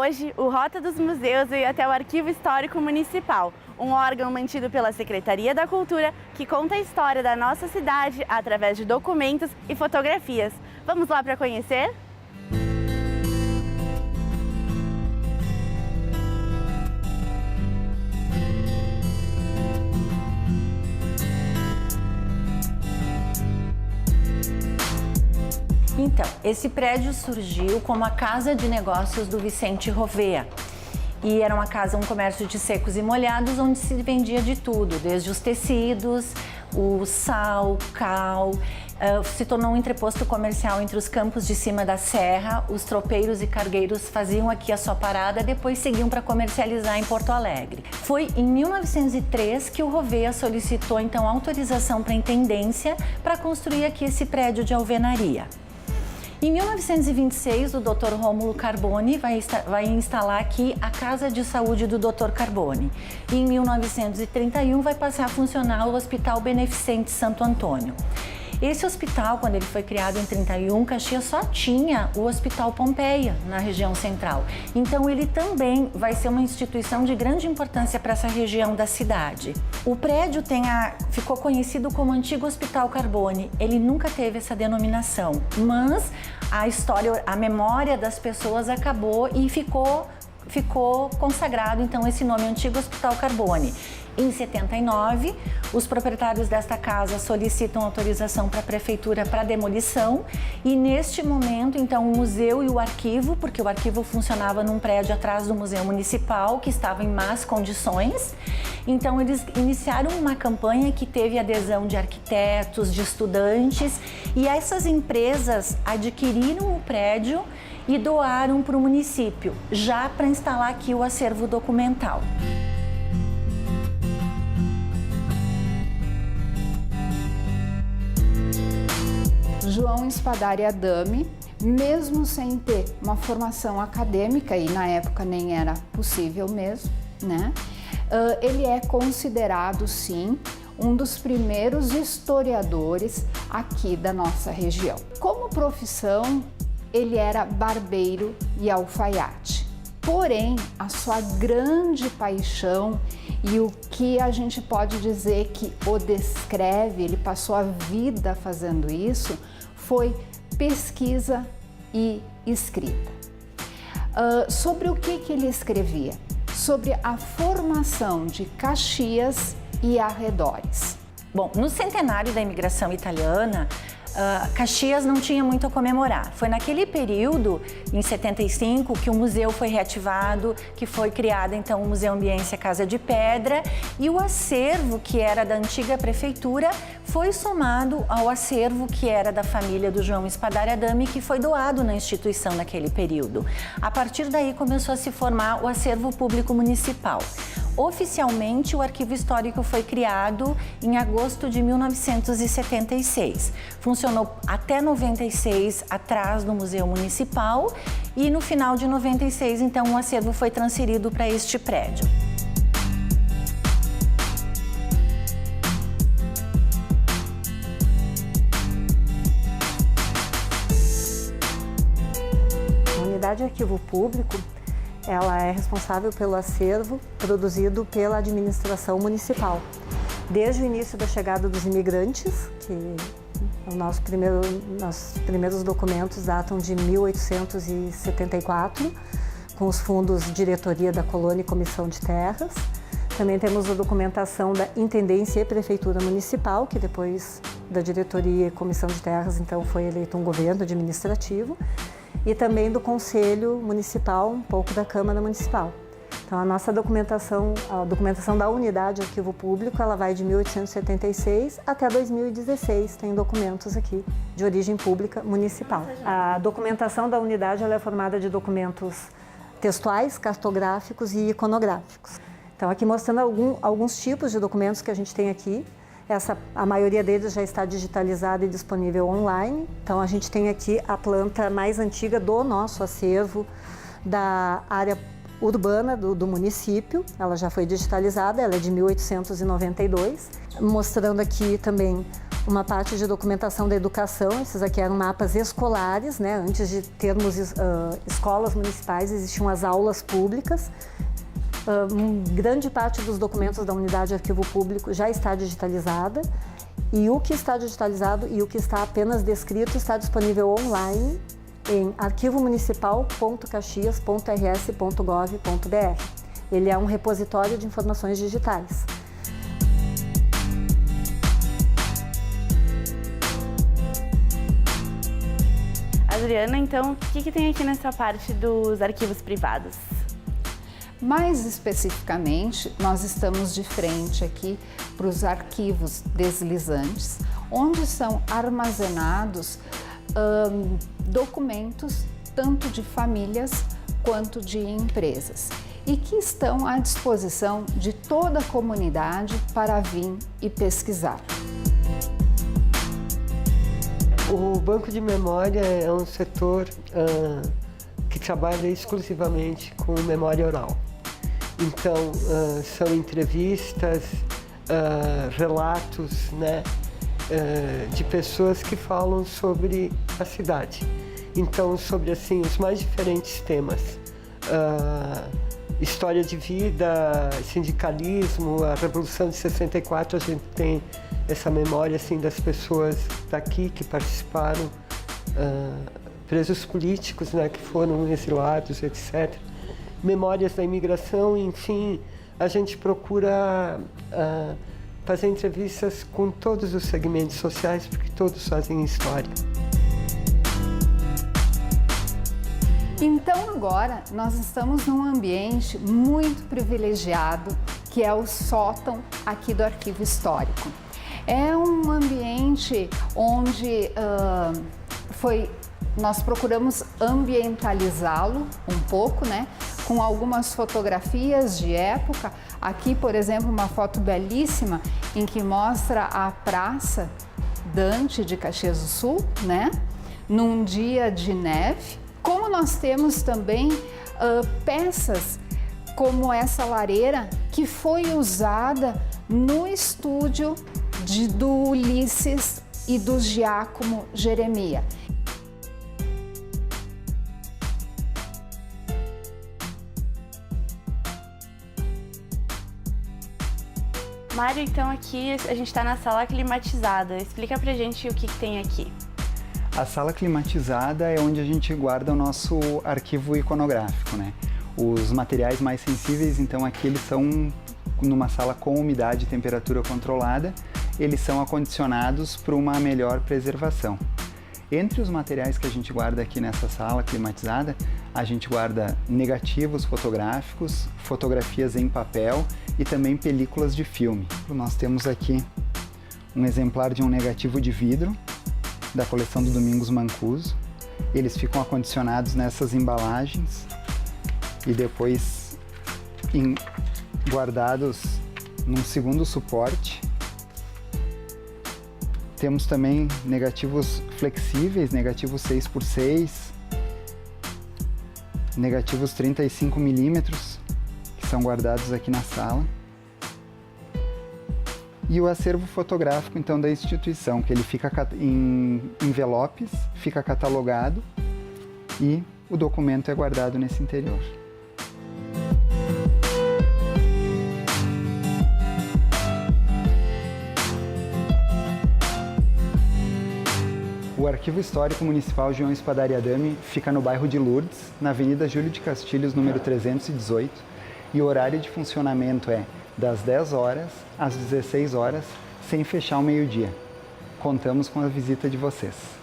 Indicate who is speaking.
Speaker 1: Hoje, o Rota dos Museus veio até o Arquivo Histórico Municipal, um órgão mantido pela Secretaria da Cultura que conta a história da nossa cidade através de documentos e fotografias. Vamos lá para conhecer?
Speaker 2: Então, esse prédio surgiu como a Casa de Negócios do Vicente Rovea. E era uma casa, um comércio de secos e molhados, onde se vendia de tudo, desde os tecidos, o sal, cal. Se tornou um entreposto comercial entre os campos de cima da serra. Os tropeiros e cargueiros faziam aqui a sua parada, depois seguiam para comercializar em Porto Alegre. Foi em 1903 que o Rovea solicitou, então, autorização para a intendência para construir aqui esse prédio de alvenaria. Em 1926, o Dr. Rômulo Carboni vai instalar aqui a Casa de Saúde do Dr. Carboni. E em 1931 vai passar a funcionar o Hospital Beneficente Santo Antônio. Esse hospital, quando ele foi criado em 31, Caxias só tinha o Hospital Pompeia na região central. Então ele também vai ser uma instituição de grande importância para essa região da cidade. O prédio ficou conhecido como Antigo Hospital Carboni. Ele nunca teve essa denominação, mas a memória das pessoas acabou e ficou consagrado então esse nome, Antigo Hospital Carboni. Em 79, os proprietários desta casa solicitam autorização para a prefeitura para demolição e neste momento, então, o museu e o arquivo, porque o arquivo funcionava num prédio atrás do Museu Municipal, que estava em más condições, então eles iniciaram uma campanha que teve adesão de arquitetos, de estudantes e essas empresas adquiriram o prédio e doaram para o município, já para instalar aqui o acervo documental.
Speaker 3: João Espadari Adame, mesmo sem ter uma formação acadêmica, e na época nem era possível mesmo, né? Ele é considerado, sim, um dos primeiros historiadores aqui da nossa região. Como profissão, ele era barbeiro e alfaiate. Porém, a sua grande paixão e o que a gente pode dizer que o descreve, ele passou a vida fazendo isso, foi pesquisa e escrita. Sobre o que ele escrevia? Sobre a formação de Caxias e arredores.
Speaker 2: Bom, no centenário da imigração italiana, Caxias não tinha muito a comemorar. Foi naquele período, em 75, que o museu foi reativado, que foi criada então o Museu Ambiência Casa de Pedra e o acervo que era da antiga prefeitura foi somado ao acervo que era da família do João Espadari Adame, que foi doado na instituição naquele período. A partir daí começou a se formar o acervo público municipal. Oficialmente, o Arquivo Histórico foi criado em agosto de 1976. Funcionou até 96 atrás do Museu Municipal e no final de 96, então, o acervo foi transferido para este prédio.
Speaker 4: A Unidade de Arquivo Público, ela é responsável pelo acervo produzido pela administração municipal. Desde o início da chegada dos imigrantes, que os nossos primeiros documentos datam de 1874, com os fundos de diretoria da colônia e comissão de terras. Também temos a documentação da Intendência e Prefeitura Municipal, que depois da diretoria e comissão de terras, então, foi eleito um governo administrativo. E também do Conselho Municipal, um pouco da Câmara Municipal. Então, a nossa documentação, a documentação da Unidade de Arquivo Público, ela vai de 1876 até 2016, tem documentos aqui de origem pública municipal. A documentação da unidade ela é formada de documentos textuais, cartográficos e iconográficos. Então, aqui mostrando alguns tipos de documentos que a gente tem aqui. A maioria deles já está digitalizada e disponível online. Então, a gente tem aqui a planta mais antiga do nosso acervo da área urbana do município. Ela já foi digitalizada, ela é de 1892, mostrando aqui também uma parte de documentação da educação. Esses aqui eram mapas escolares, né? Antes de termos escolas municipais, existiam as aulas públicas. Grande parte dos documentos da unidade de arquivo público já está digitalizada. E o que está digitalizado e o que está apenas descrito está disponível online em arquivomunicipal.caxias.rs.gov.br. Ele é um repositório de informações digitais.
Speaker 1: Adriana, então, o que tem aqui nessa parte dos arquivos privados?
Speaker 3: Mais especificamente, nós estamos de frente aqui para os arquivos deslizantes, onde são armazenados documentos tanto de famílias quanto de empresas e que estão à disposição de toda a comunidade para vir e pesquisar.
Speaker 5: O Banco de Memória é um setor que trabalha exclusivamente com memória oral. Então, são entrevistas, relatos, né, de pessoas que falam sobre a cidade. Então, sobre assim, os mais diferentes temas. História de vida, sindicalismo, a Revolução de 64, a gente tem essa memória assim, das pessoas daqui que participaram, presos políticos, né, que foram exilados, etc. Memórias da imigração, enfim, a gente procura fazer entrevistas com todos os segmentos sociais, porque todos fazem história.
Speaker 3: Então agora nós estamos num ambiente muito privilegiado, que é o sótão aqui do Arquivo Histórico. É um ambiente onde nós procuramos ambientalizá-lo um pouco, né? Com algumas fotografias de época. Aqui, por exemplo, uma foto belíssima em que mostra a Praça Dante de Caxias do Sul, né? Num dia de neve. Como nós temos também peças como essa lareira que foi usada no estúdio do Ulisses e do Giacomo Jeremia.
Speaker 1: Mário, então aqui a gente está na sala climatizada. Explica pra gente o que tem aqui.
Speaker 6: A sala climatizada é onde a gente guarda o nosso arquivo iconográfico, né? Os materiais mais sensíveis, então, aqui eles são numa sala com umidade e temperatura controlada, eles são acondicionados para uma melhor preservação. Entre os materiais que a gente guarda aqui nessa sala climatizada, a gente guarda negativos fotográficos, fotografias em papel e também películas de filme. Nós temos aqui um exemplar de um negativo de vidro, da coleção do Domingos Mancuso. Eles ficam acondicionados nessas embalagens e depois guardados num segundo suporte. Temos também negativos flexíveis, negativos 6x6, negativos 35mm, que são guardados aqui na sala. E o acervo fotográfico, então, da instituição, que ele fica em envelopes, fica catalogado e o documento é guardado nesse interior. O Arquivo Histórico Municipal João Espadari Adami fica no bairro de Lourdes, na Avenida Júlio de Castilhos, número 318, e o horário de funcionamento é das 10 horas às 16 horas, sem fechar ao meio-dia. Contamos com a visita de vocês.